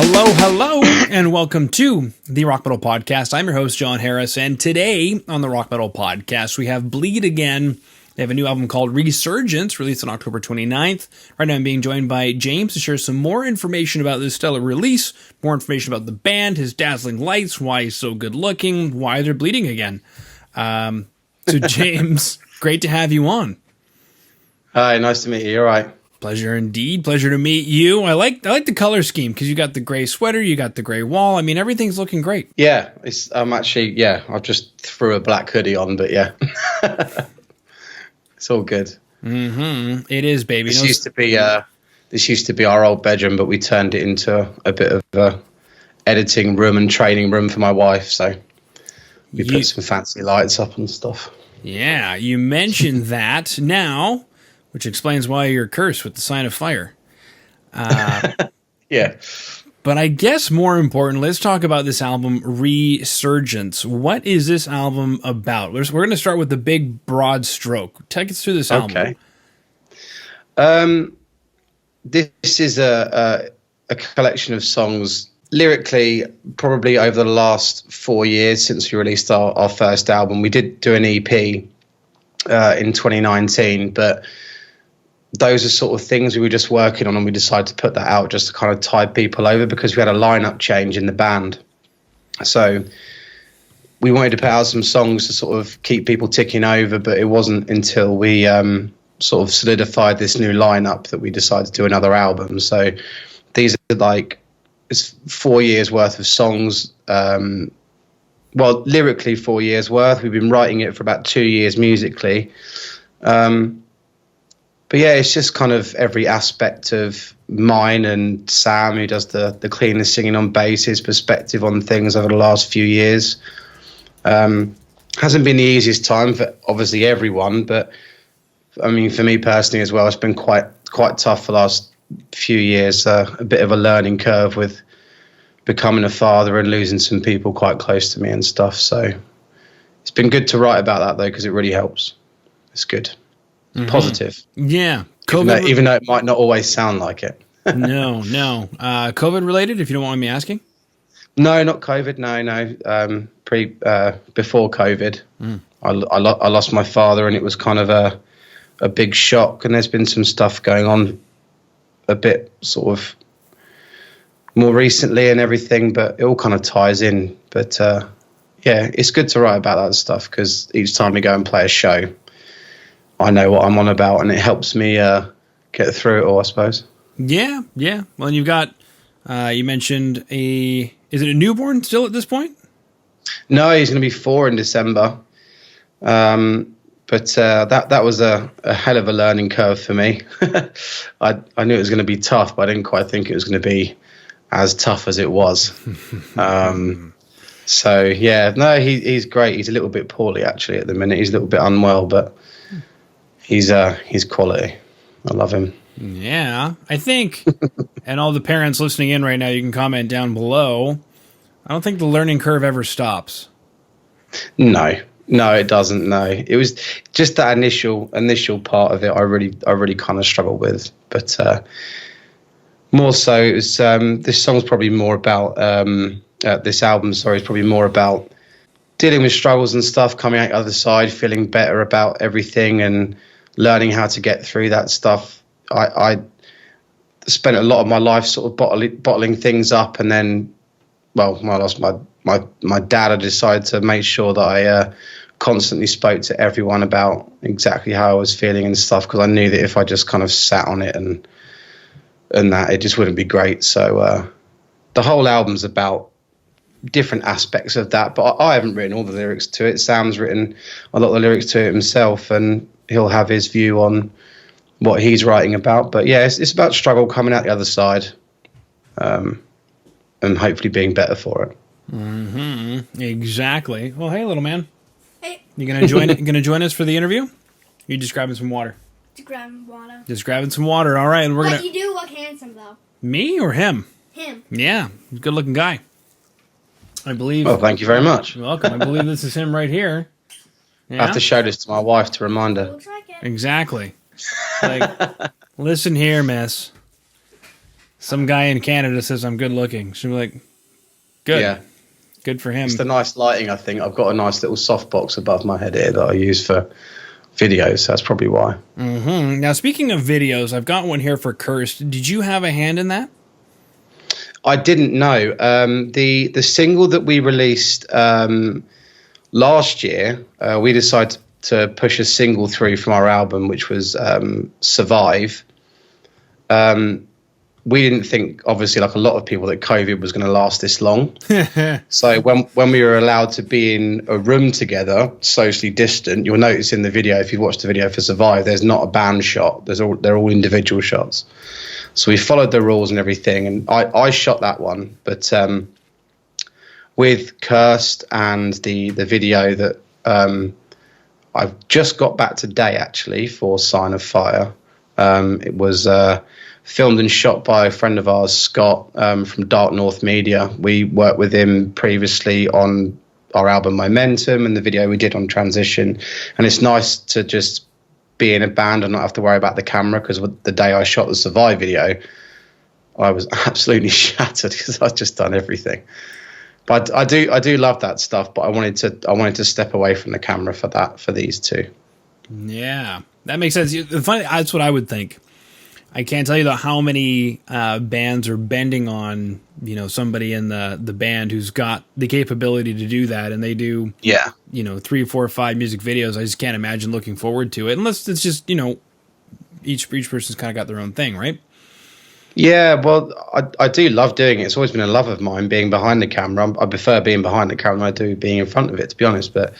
Hello, and welcome to the Rock Metal Podcast. I'm your host, John Harris, and today on the Rock Metal Podcast, we have Bleed Again. They have a new album called Resurgence, released on October 29th. Right now I'm being joined by James to share some more information about this stellar release, more information about the band, his dazzling lights, why he's so good looking, why they're bleeding again. So James, great to have you on. Hi, nice to meet you. You're right. Pleasure indeed. Pleasure to meet you. I like the color scheme because you got the gray sweater, you got the gray wall. I mean, everything's looking great. Yeah, I just threw a black hoodie on, but yeah, it's all good. Mm-hmm. It is, baby. This used to be our old bedroom, but we turned it into a bit of a editing room and training room for my wife. So we put some fancy lights up and stuff. Yeah, you mentioned that now, which explains why you're cursed with the sign of fire. Yeah. But I guess more important, let's talk about this album, Resurgence. What is this album about? We're going to start with the big, broad stroke. Take us through this album. Okay. This is a collection of songs, lyrically, probably over the last 4 years since we released our first album. We did do an EP in 2019, but those are sort of things we were just working on, and we decided to put that out just to kind of tide people over because we had a lineup change in the band. So we wanted to put out some songs to sort of keep people ticking over, but it wasn't until we sort of solidified this new lineup that we decided to do another album. So these are it's 4 years worth of songs. Well, lyrically 4 years worth. We've been writing it for about 2 years musically. But yeah, it's just kind of every aspect of mine and Sam, who does the cleaner singing on bass, his perspective on things over the last few years. Hasn't been the easiest time for obviously everyone, but I mean, for me personally as well, it's been quite tough for the last few years. A bit of a learning curve with becoming a father and losing some people quite close to me and stuff. So it's been good to write about that though, because it really helps. It's good. Mm-hmm. Positive. Yeah. Even though it might not always sound like it. No. COVID related, if you don't mind me asking? No, not COVID. No. Before COVID, I lost my father, and it was kind of a big shock. And there's been some stuff going on a bit sort of more recently and everything, but it all kind of ties in. But yeah, it's good to write about that stuff because each time we go and play a show, I know what I'm on about, and it helps me get through it all, I suppose. Yeah. Well, and you've got, you mentioned is it a newborn still at this point? No, he's going to be 4 in December. But that was a hell of a learning curve for me. I knew it was going to be tough, but I didn't quite think it was going to be as tough as it was. So yeah, no, he's great. He's a little bit poorly actually at the minute. He's a little bit unwell, but he's quality. I love him. Yeah, I think, and all the parents listening in right now, you can comment down below. I don't think the learning curve ever stops. No, it doesn't. No, it was just that initial part of it. I really kind of struggled with, but more so, it was this song's probably more about this album. Sorry, is probably more about dealing with struggles and stuff, coming out the other side, feeling better about everything, and learning how to get through that stuff. I spent a lot of my life sort of bottling things up, and then, well, when I lost my dad, I decided to make sure that I constantly spoke to everyone about exactly how I was feeling and stuff, because I knew that if I just kind of sat on it and that, it just wouldn't be great. So the whole album's about different aspects of that, but I haven't written all the lyrics to it. Sam's written a lot of the lyrics to it himself, and he'll have his view on what he's writing about. But yeah, it's about struggle, coming out the other side, and hopefully being better for it. Mm-hmm. Exactly. Well, hey, little man. Hey. You gonna join us for the interview? You just grabbing some water? Just grabbing water. Just grabbing some water. All right, and we're gonna. But you do look handsome, though. Me or him? Him. Yeah, good looking guy. I believe. Well, thank you very much. You're welcome. I believe this is him right here. Yeah? I have to show this to my wife to remind her. Looks like it. Exactly. Like, listen here, miss. Some guy in Canada says I'm good looking. She'll be like, good. Yeah. Good for him. It's the nice lighting, I think. I've got a nice little softbox above my head here that I use for videos. So that's probably why. Mm-hmm. Now, speaking of videos, I've got one here for Cursed. Did you have a hand in that? I didn't know. The single that we released last year, we decided to push a single through from our album, which was Survive. We didn't think, obviously, like a lot of people, that COVID was going to last this long. So when we were allowed to be in a room together, socially distant, you'll notice in the video, if you watch the video for Survive, there's not a band shot. They're all individual shots. So we followed the rules and everything, and I shot that one. But with Cursed and the video that I've just got back today, actually, for Sign of Fire. It was filmed and shot by a friend of ours, Scott, from Dark North Media. We worked with him previously on our album Momentum and the video we did on Transition. And it's nice to just be in a band and not have to worry about the camera, because the day I shot the Survive video, I was absolutely shattered because I'd just done everything. But I do love that stuff, but I wanted to step away from the camera for these two. Yeah, that makes sense. That's what I would think. I can't tell you how many bands are bending on somebody in the band who's got the capability to do that, and they do 3, 4, 5 music videos. I just can't imagine looking forward to it unless it's just each person's kind of got their own thing, right? Yeah, well, I do love doing it. It's always been a love of mine, being behind the camera. I prefer being behind the camera than I do being in front of it, to be honest. But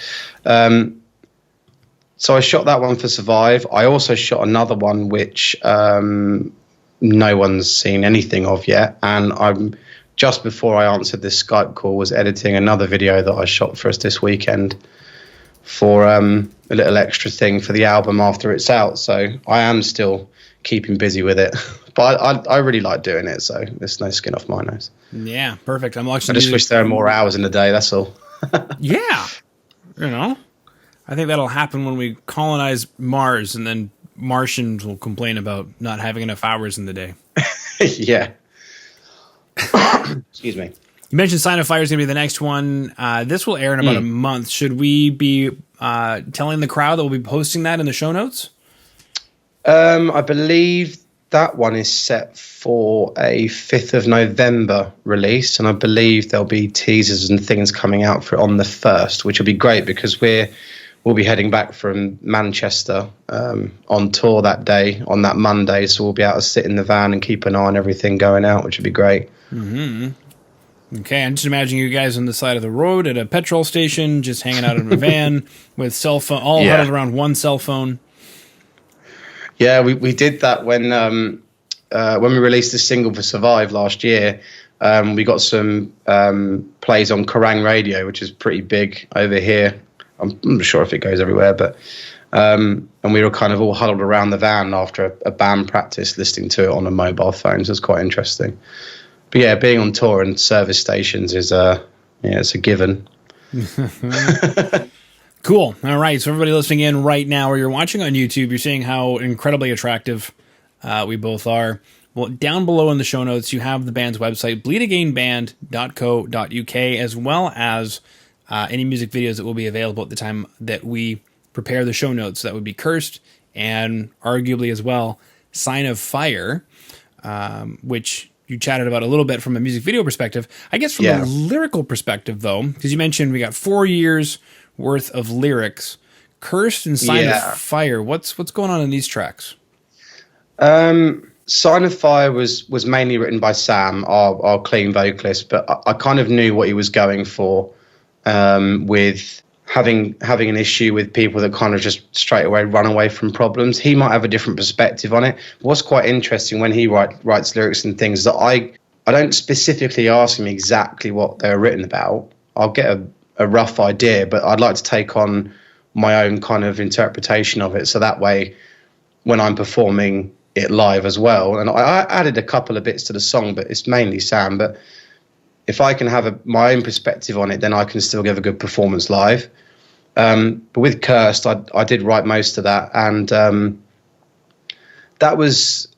so I shot that one for Survive. I also shot another one which no one's seen anything of yet. And I'm just before I answered this Skype call, was editing another video that I shot for us this weekend for a little extra thing for the album after it's out. So I am still keeping busy with it. But I really like doing it, so there's no skin off my nose. Yeah, perfect. I just wish there were more hours in the day, that's all. Yeah. I think that'll happen when we colonize Mars, and then Martians will complain about not having enough hours in the day. Yeah. Excuse me. You mentioned Sign of Fire is going to be the next one. This will air in about a month. Should we be telling the crowd that we'll be posting that in the show notes? I believe that one is set for a 5th of November release, and I believe there'll be teasers and things coming out for it on the 1st, which will be great because we'll be heading back from Manchester on tour that day, on that Monday, so we'll be able to sit in the van and keep an eye on everything going out, which would be great. Mm-hmm. Okay, I'm just imagining you guys on the side of the road at a petrol station, just hanging out in a van with cell phone, all huddled around one cell phone. Yeah, we did that when we released the single for Survive last year. We got some plays on Kerrang Radio, which is pretty big over here. I'm not sure if it goes everywhere, but and we were kind of all huddled around the van after a band practice, listening to it on a mobile phone. So it's quite interesting. But yeah, being on tour and service stations is it's a given. Cool. All right. So everybody listening in right now, or you're watching on YouTube, you're seeing how incredibly attractive we both are. Well, down below in the show notes, you have the band's website, bleedagainband.co.uk, as well as any music videos that will be available at the time that we prepare the show notes. That would be Cursed, and arguably as well, Sign of Fire, which you chatted about a little bit from a music video perspective. I guess from a lyrical perspective, though, because you mentioned we got 4 years worth of lyrics. Cursed and Sign of Fire. What's going on in these tracks? Sign of Fire was mainly written by Sam, our clean vocalist, but I kind of knew what he was going for with having an issue with people that kind of just straight away run away from problems. He might have a different perspective on it. What's quite interesting when he writes lyrics and things that I don't specifically ask him exactly what they're written about. I'll get a rough idea, but I'd like to take on my own kind of interpretation of it. So that way, when I'm performing it live as well, and I added a couple of bits to the song, but it's mainly Sam. But if I can have my own perspective on it, then I can still give a good performance live. But with Cursed, I did write most of that, and that was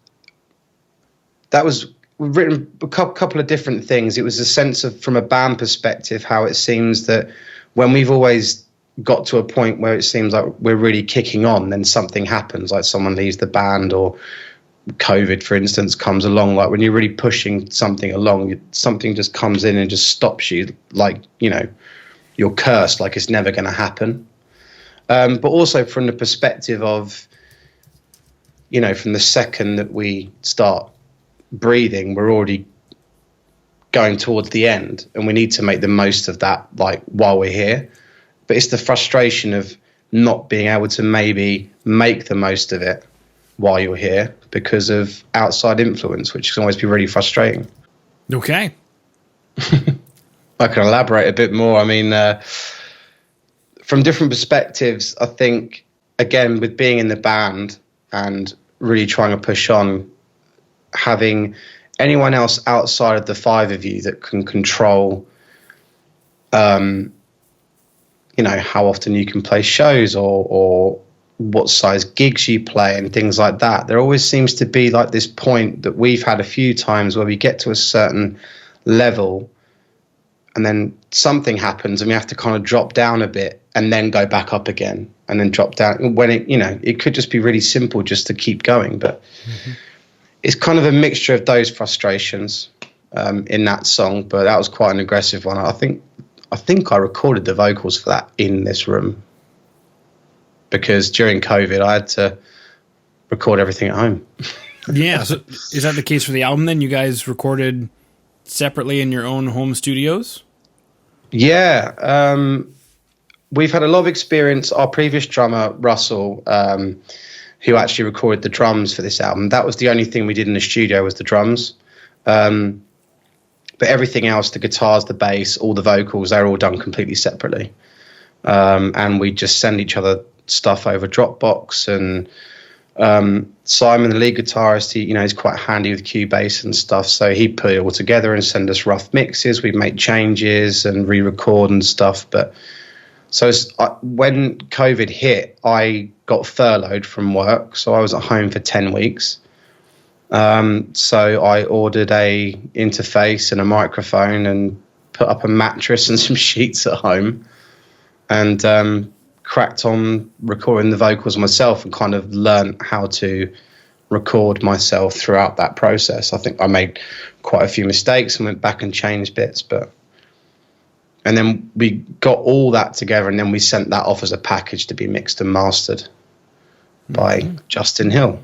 we've written a couple of different things. It was a sense of, from a band perspective, how it seems that when we've always got to a point where it seems like we're really kicking on, then something happens, like someone leaves the band or COVID, for instance, comes along. Like when you're really pushing something along, something just comes in and just stops you, like, you know, you're cursed, like it's never going to happen. But also from the perspective of, you know, from the second that we start breathing, we're already going towards the end, and we need to make the most of that, like, while we're here. But it's the frustration of not being able to maybe make the most of it while you're here because of outside influence, which can always be really frustrating. Okay. I can elaborate a bit more. I mean, from different perspectives, I think, again, with being in the band and really trying to push on, having anyone else outside of the five of you that can control, you know, how often you can play shows or what size gigs you play and things like that. There always seems to be like this point that we've had a few times where we get to a certain level and then something happens and we have to kind of drop down a bit and then go back up again and then drop down when it, you know, it could just be really simple just to keep going. But it's kind of a mixture of those frustrations in that song. But that was quite an aggressive one. I think I recorded the vocals for that in this room because during COVID I had to record everything at home. Yeah. So is that the case for the album then? You guys recorded separately in your own home studios? Yeah. We've had a lot of experience. Our previous drummer, Russell, who actually recorded the drums for this album, that was the only thing we did in the studio was the drums. But everything else, the guitars, the bass, all the vocals, they're all done completely separately. And we just send each other stuff over Dropbox. And Simon, the lead guitarist, he, you know, he's quite handy with Cubase and stuff. So he put it all together and send us rough mixes. We'd make changes and re-record and stuff. But so when COVID hit, I got furloughed from work. So I was at home for 10 weeks. So I ordered a interface and a microphone and put up a mattress and some sheets at home and cracked on recording the vocals myself and kind of learned how to record myself throughout that process. I think I made quite a few mistakes and went back and changed bits, and then we got all that together and then we sent that off as a package to be mixed and mastered by Justin Hill.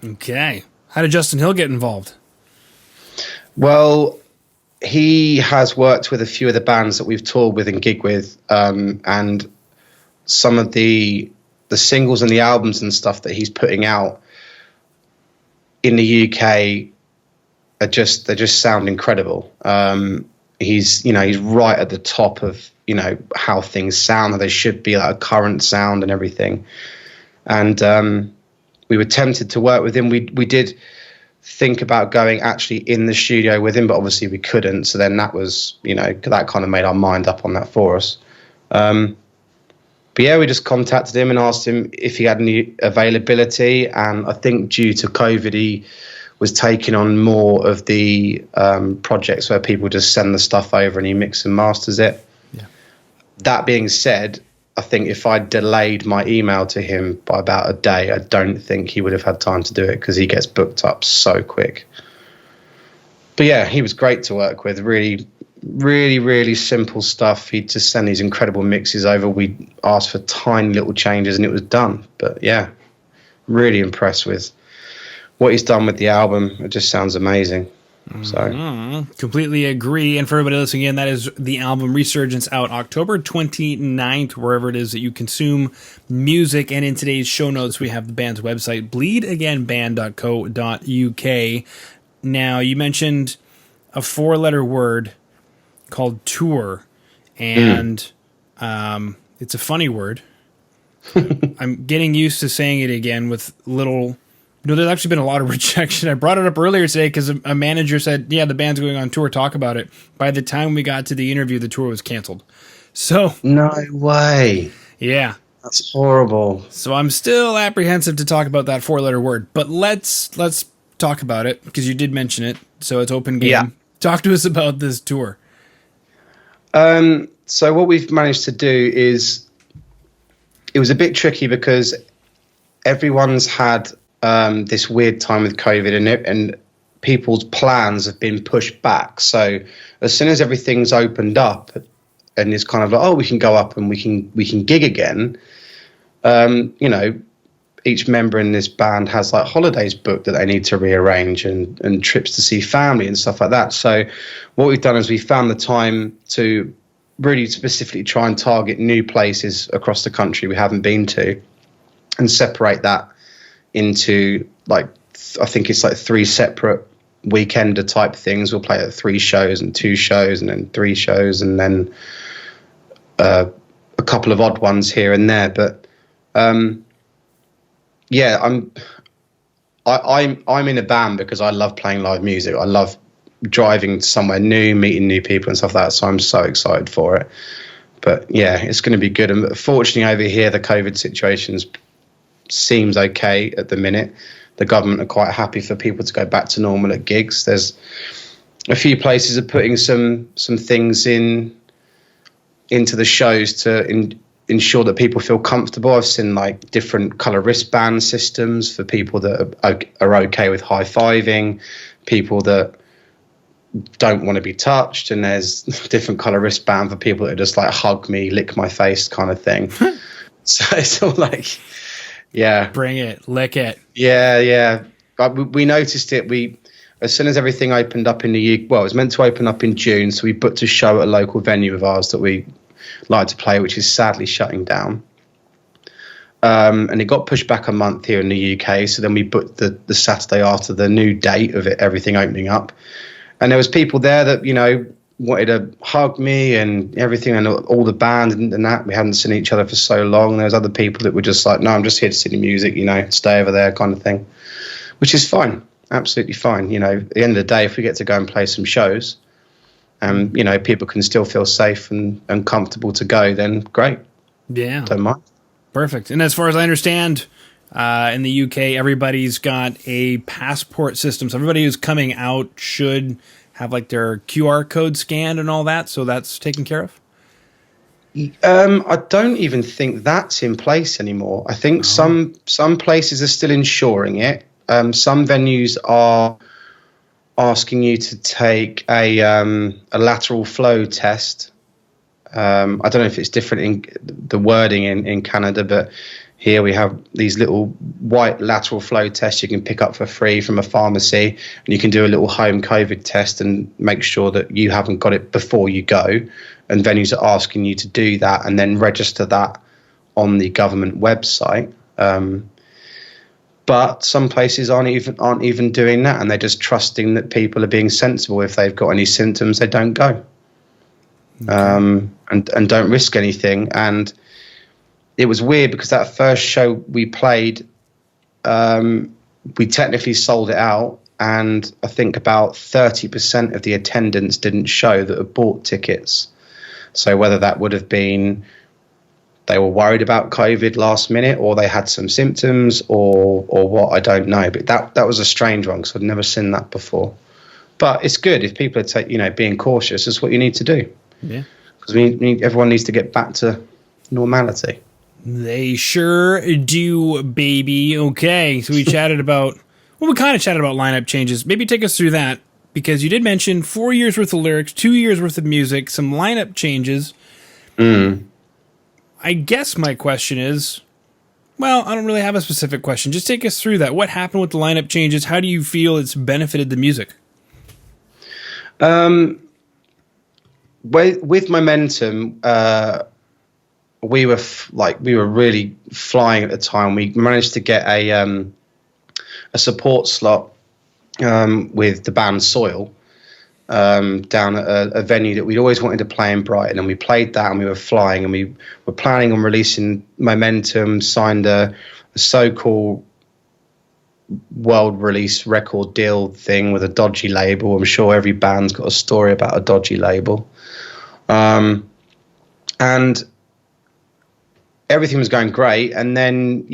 Okay. How did Justin Hill get involved? Well, he has worked with a few of the bands that we've toured with and gig with, and some of the singles and the albums and stuff that he's putting out in the UK they just sound incredible. He's right at the top of, you know, how things sound, how they should be, like a current sound and everything. And we were tempted to work with him. We did think about going actually in the studio with him, but obviously we couldn't. So then that was, you know, that kind of made our mind up on that for us. But yeah, we just contacted him and asked him if he had any availability. And I think due to COVID, he was taking on more of the projects where people just send the stuff over and he mixes and masters it. Yeah. That being said, I think if I delayed my email to him by about a day, I don't think he would have had time to do it because he gets booked up so quick. But yeah, he was great to work with. Really, really, really simple stuff. He'd just send these incredible mixes over. We asked for tiny little changes and it was done. But yeah, really impressed with what he's done with the album. It just sounds amazing. So completely agree. And for everybody listening in, that is the album Resurgence, out October 29th, wherever it is that you consume music. And in today's show notes, we have the band's website, bleedagainband.co.uk. Now, you mentioned a 4-letter word called tour, and it's a funny word. I'm getting used to saying it again with little... No, there's actually been a lot of rejection. I brought it up earlier today because a manager said, yeah, the band's going on tour, talk about it. By the time we got to the interview, the tour was canceled. So... No way. Yeah. That's horrible. So I'm still apprehensive to talk about that 4-letter word. But let's talk about it because you did mention it. So it's open game. Yeah. Talk to us about this tour. So what we've managed to do is, it was a bit tricky because everyone's had this weird time with COVID, and people's plans have been pushed back. So as soon as everything's opened up and it's kind of like, oh, we can go up and we can gig again, you know, each member in this band has like holidays booked that they need to rearrange and trips to see family and stuff like that. So what we've done is we found the time to really specifically try and target new places across the country we haven't been to, and separate that into like, I think it's like 3 separate weekender type things. We'll play at 3 shows and 2 shows and then 3 shows and then a couple of odd ones here and there. But yeah, I'm in a band because I love playing live music. I love driving somewhere new, meeting new people and stuff like that. So I'm so excited for it. But yeah, it's going to be good. And fortunately over here, the COVID situation seems okay at the minute. The government are quite happy for people to go back to normal at gigs. There's a few places are putting some things into the shows to ensure that people feel comfortable. I've seen like different colour wristband systems for people that are okay with high-fiving, people that don't want to be touched, and there's different colour wristband for people that are just like hug me, lick my face kind of thing. So it's all like, yeah, bring it, lick it. Yeah. But we noticed it. As soon as everything opened up in the UK, well, it was meant to open up in June, so we booked a show at a local venue of ours that we like to play, which is sadly shutting down. And it got pushed back a month here in the UK. So then we booked the Saturday after the new date of everything opening up. And there was people there that, you know, wanted to hug me and everything, and all the band and that. We hadn't seen each other for so long. There was other people that were just like, no, I'm just here to see the music, you know, stay over there kind of thing, which is fine. Absolutely fine. You know, at the end of the day, if we get to go and play some shows, you know, people can still feel safe and comfortable to go, then great. Yeah. Don't mind. Perfect. And as far as I understand, in the UK, everybody's got a passport system. So everybody who's coming out should have like their QR code scanned and all that. So that's taken care of? I don't even think that's in place anymore. I think some places are still ensuring it. Some venues are asking you to take a lateral flow test. I don't know if it's different in the wording in Canada, but here we have these little white lateral flow tests you can pick up for free from a pharmacy, and you can do a little home COVID test and make sure that you haven't got it before you go. And venues are asking you to do that and then register that on the government website. But some places aren't even doing that, and they're just trusting that people are being sensible. If they've got any symptoms, they don't go, and don't risk anything. And it was weird because that first show we played, we technically sold it out, and I think about 30% of the attendance didn't show that had bought tickets. So whether that would have been they were worried about COVID last minute, or they had some symptoms, or what, I don't know. But that was a strange one because I'd never seen that before. But it's good if people are being cautious. It's what you need to do. Yeah, because everyone needs to get back to normality. They sure do, baby. Okay, so we chatted about, well, we kind of chatted about lineup changes. Maybe take us through that, because you did mention 4 years worth of lyrics, 2 years worth of music, some lineup changes. I guess my question is, well, I don't really have a specific question. Just take us through that. What happened with the lineup changes? How do you feel it's benefited the music? With Momentum, we were really flying at the time. We managed to get a support slot with the band Soil down at a venue that we'd always wanted to play in Brighton, and we played that, and we were flying, and we were planning on releasing Momentum, signed a so-called world release record deal thing with a dodgy label. I'm sure every band's got a story about a dodgy label. And everything was going great, and then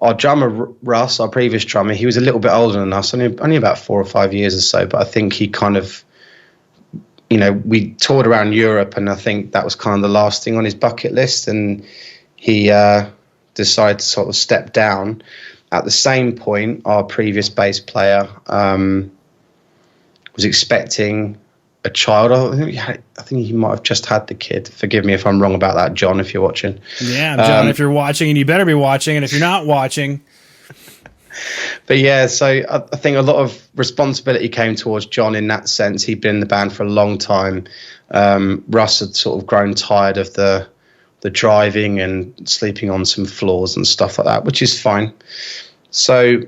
our drummer, Russ, our previous drummer, he was a little bit older than us, only about 4 or 5 years or so. But I think he kind of, we toured around Europe, and I think that was kind of the last thing on his bucket list. And he decided to sort of step down. At the same point, our previous bass player was expecting a child. I think he might have just had the kid. Forgive me if I'm wrong about that, John, if you're watching. Yeah, John, if you're watching, and you better be watching, and if you're not watching. But yeah, so I think a lot of responsibility came towards John in that sense. He'd been in the band for a long time. Russ had sort of grown tired of the driving and sleeping on some floors and stuff like that, which is fine. So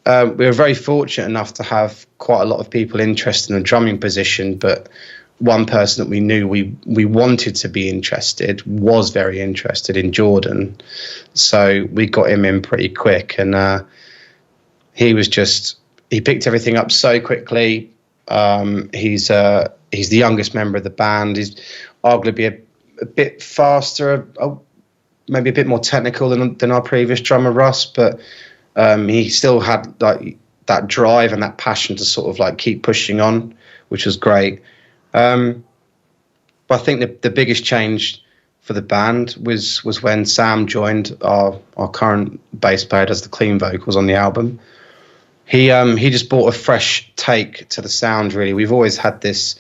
we were very fortunate enough to have quite a lot of people interested in the drumming position, but one person that we knew we wanted to be interested was very interested in Jordan. So we got him in pretty quick, and he picked everything up so quickly. He's the youngest member of the band. He's arguably a bit faster, maybe a bit more technical than our previous drummer, Russ, but he still had like that drive and that passion to sort of like keep pushing on, which was great. But I think the biggest change for the band was when Sam joined. Our current bass player, does the clean vocals on the album. He just brought a fresh take to the sound. Really, we've always had this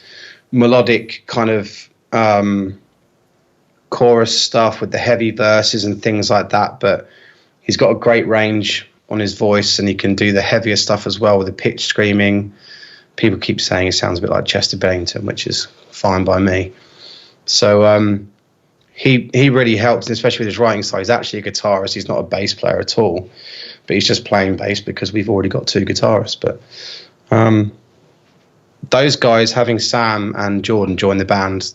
melodic kind of chorus stuff with the heavy verses and things like that, but he's got a great range on his voice, and he can do the heavier stuff as well with the pitch screaming. People keep saying it sounds a bit like Chester Bennington, which is fine by me. So he really helped, especially with his writing style. He's actually a guitarist. He's not a bass player at all, but he's just playing bass because we've already got 2 guitarists. But those guys, having Sam and Jordan join the band,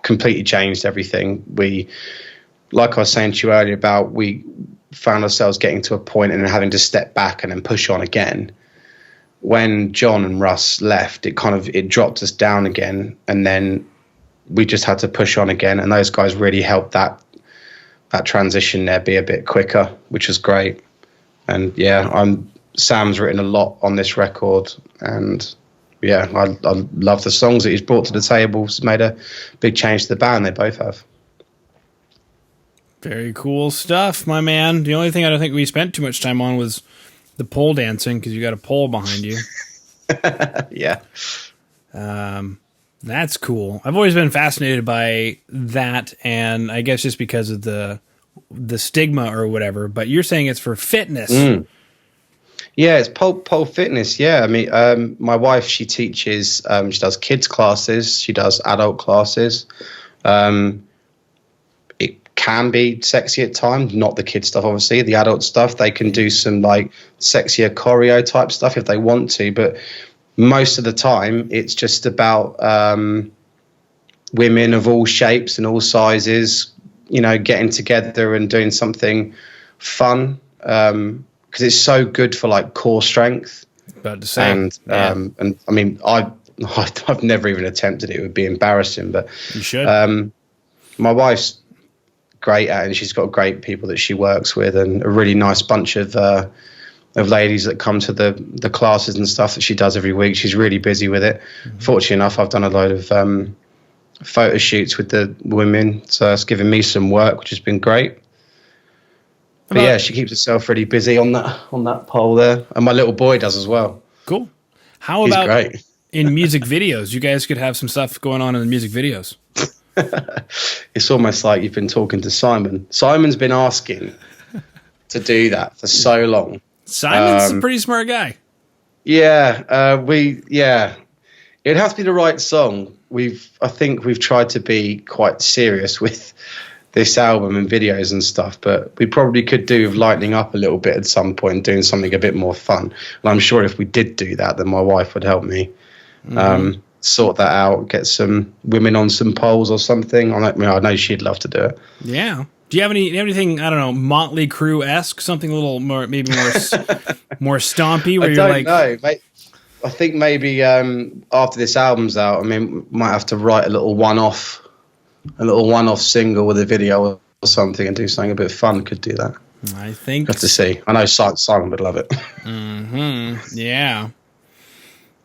completely changed everything. Like I was saying to you earlier about, we found ourselves getting to a point and then having to step back and then push on again. When John and Russ left, it dropped us down again, and then we just had to push on again. And those guys really helped that transition there be a bit quicker, which was great. And yeah, Sam's written a lot on this record, and yeah, I love the songs that he's brought to the table. It's made a big change to the band. They both have. Very cool stuff, my man. The only thing I don't think we spent too much time on was the pole dancing, because you got a pole behind you. Yeah. That's cool. I've always been fascinated by that, and I guess just because of the stigma or whatever, but you're saying it's for fitness. Yeah, it's pole fitness. Yeah, I mean, my wife, she teaches, she does kids classes, she does adult classes. It can be sexy at times, not the kid stuff, obviously. The adult stuff, they can do some like sexier choreo type stuff if they want to, but most of the time it's just about women of all shapes and all sizes, getting together and doing something fun, because it's so good for like core strength. About to say, and I mean, I've never even attempted it. It would be embarrassing, but you should. My wife's great at it, and she's got great people that she works with, and a really nice bunch of ladies that come to the classes and stuff that she does every week. She's really busy with it. Mm-hmm. Fortunately enough, I've done a load of photo shoots with the women, so it's given me some work, which has been great. But yeah, she keeps herself really busy on that pole there, and my little boy does as well. Cool. How about great. In music videos? You guys could have some stuff going on in the music videos. It's almost like you've been talking to Simon. Simon's been asking to do that for so long. Simon's a pretty smart guy. Yeah, it'd have to be the right song. I think we've tried to be quite serious with this album and videos and stuff, but we probably could do with lightening up a little bit at some point, doing something a bit more fun. And I'm sure if we did do that, then my wife would help me sort that out, get some women on some poles or something. I know she'd love to do it. Yeah. Do you have anything, I don't know, Motley Crue-esque, something a little more, maybe more stompy? Where I don't know. I think maybe after this album's out, might have to write a little one-off single with a video or something and do something a bit fun. Could do that. I think. Have to see. I know Simon would love it. Mm-hmm. Yeah.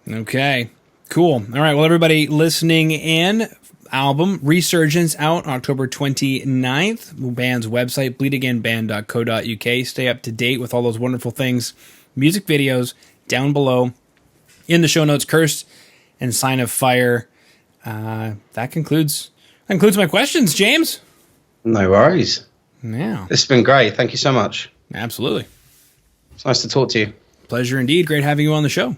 Okay. Cool. All right. Well, everybody listening in, album Resurgence out October 29th. Band's website, bleedagainband.co.uk. Stay up to date with all those wonderful things. Music videos down below. In the show notes, Cursed and Sign of Fire. That concludes my questions, James. No worries. Yeah. This has been great. Thank you so much. Absolutely. It's nice to talk to you. Pleasure indeed. Great having you on the show.